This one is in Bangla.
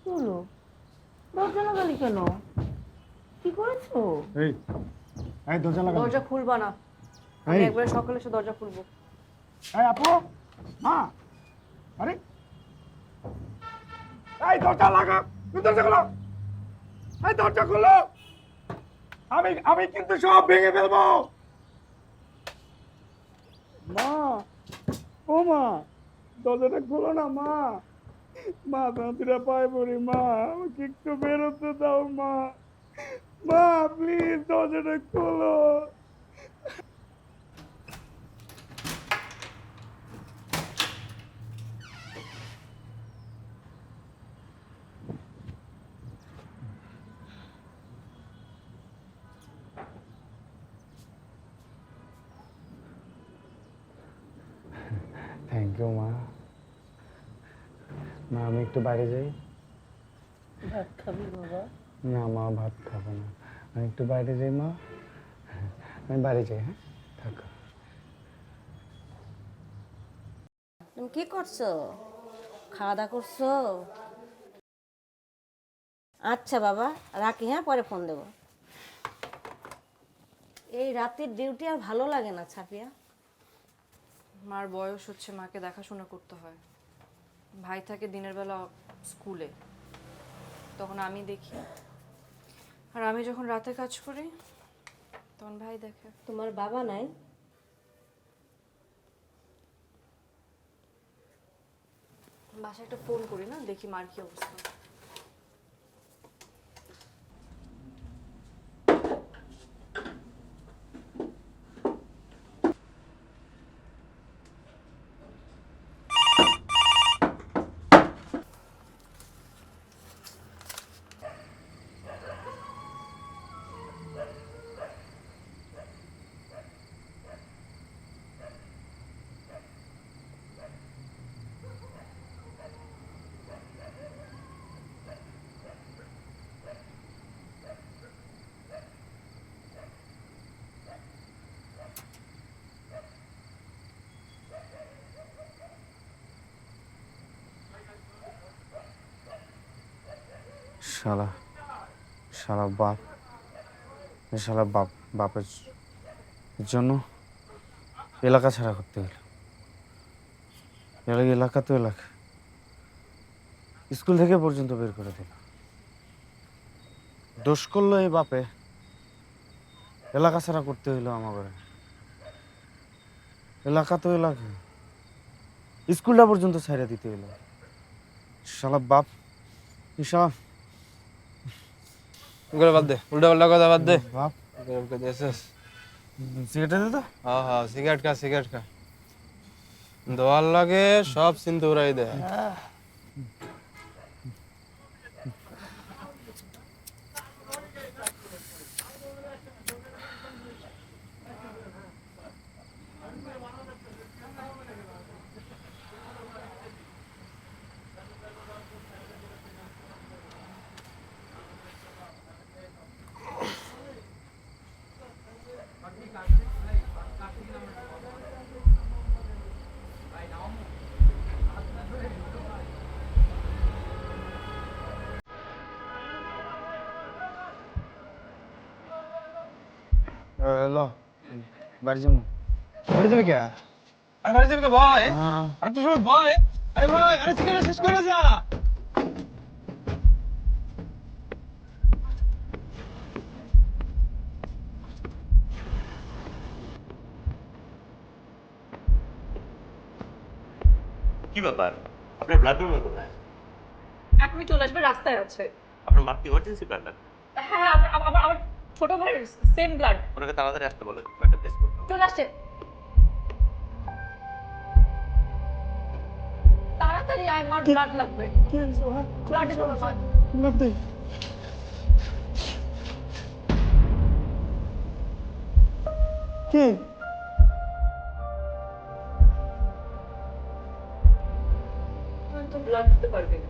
হলো দরজা লাগালি কেন? কি করেছো? এই এই দরজা লাগা। দরজা খুলবা না, আমি এই একবারে সকালে এসে দরজা খুলবো। এই আপু, মা, আরে এই দরজা লাগা, তুমি দরজা খোলো, এই দরজা খোলো, আমি কিন্তু সব ভেঙে ফেলবো। মা, ও মা, দরজাটা খোলো না মা, মা শান্তিটা পাই পড়ি মা, আমাকে একটু বেরোতে দাও মা, মা প্লিজ দরজাটা খোলো। থ্যাংক ইউ মা। মা আমি একটু বাইরে যাই। ভাত খাবি বাবা? না মা ভাত খাবো না, আমি একটু বাইরে যাই মা, আমি বাইরে যাই। হ্যাঁ থাকো। তুমি কি করছো? খাওয়া দাওয়া করছো? আচ্ছা বাবা রাখি, হ্যাঁ পরে ফোন দেবো। এই রাতের ডিউটি আর ভালো লাগে না ছাপিয়া। মার বয়স হচ্ছে, মাকে দেখাশোনা করতে হয়। ভাই থাকে দিনের বেলা স্কুলে, তখন আমি দেখি, আর আমি যখন রাতে কাজ করি তখন ভাই দেখে। তোমার বাবা নাই? বাসায় একটা ফোন করি না, দেখি মার কি অবস্থা। শালা, শালা বাপ, শালা বাপের জন্য এলাকা ছাড়া করতে গেল। এলাকা তো এলাকা, স্কুল থেকে পর্যন্ত বের করে দিল। দোষ করলো এই বাপে, এলাকা ছাড়া করতে হইলো আমার। এলাকা তো এলাকা, স্কুলটা পর্যন্ত ছাড়া দিতে হইলো। শালা বাপ, শালা করে বাদ দে, উল্টা পাল্টা কথা বাদ দে। বাপ। সিগারেট দে তো। হ্যাঁ হ্যাঁ, সিগারেট খা, সিগারেট খা। দোয়ার লাগে সব চিন্তা উড়াই দেয়। লো বাড়ি যাবো। বাড়ি যাবে কে? আরে বাড়ি যাবে কে ভাই? আরে তুই সবাই ভাই, আরে ভাই, আরে সিগারেট শেষ করে যা। কি ব্যাপার? আপনার ব্লাড ডোনার কোথায়? এখনই চলে আসবে, রাস্তায় আছে। আপনার মাকে ইমার্জেন্সি ব্লাড লাগবে। হ্যাঁ, আমার ছোট ভাইয়ের সেম ব্লাড। ওনাকে তাড়াতাড়ি আসতে বলেন, ব্লাডটা টেস্ট করতে হবে। চলে আসছে, তাড়াতাড়ি আয়, আমার ব্লাড লাগবে। কি হয়েছে ভাই? ব্লাড দিতে হবে। লাভ দে। কি? তুই তো ব্লাড দিতে পারবি না।